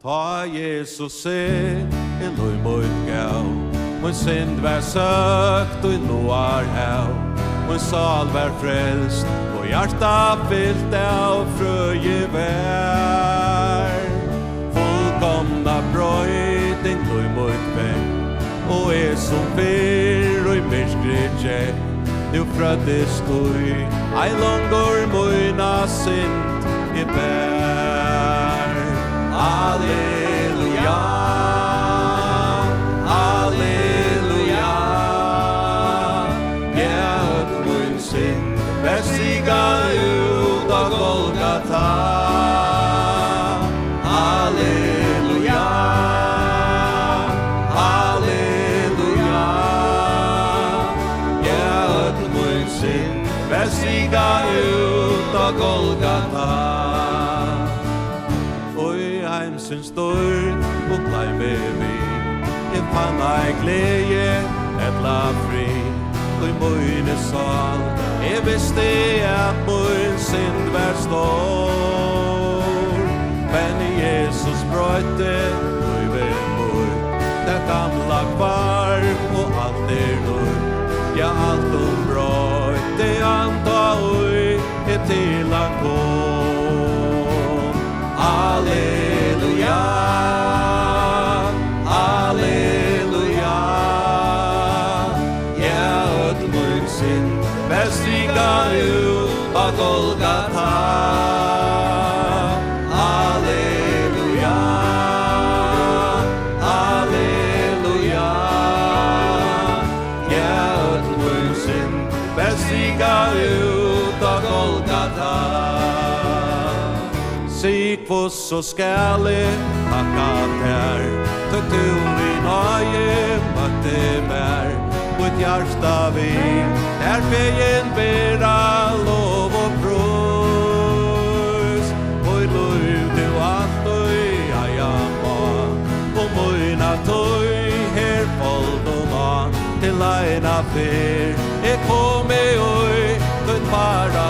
Ta Jesus loj mot gav, mun synd vær søkt og loar hav, mun sal vær frelst, og hjarta fyllt av frøye vær. Fullkomna brøyting loj mot vekk, og som fyr og myrskri tjekk, nu frøddest du, ei longår møyna synd I bær. Halleluja, halleluja, gjør min synd, bestiga ut av Golgata. Halleluja, halleluja, gjør min synd, bestiga ut av Golgata. Sin stort og blei med vi fann ei glede, etla fri og møyne sal visste at møyn synd vær stor, men Jesus brøyte og ved møy det gamla kvar og alt nøy, ja alt brøyte anta og til han kom. Halleluja, halleluja, ja, öll mun synd bestiga ut av Golgata. Halleluja, halleluja, ja, öll mun synd bestiga ut av Golgata. Sikvås og skæle takka ter, tøtt du min haje møtte mer, ut hjarta vi, der feien bera lov og pros. Oi lov du alt oi aja ma, og moina tøy her fold og ma, til eina fyr, kom oi, tøtt para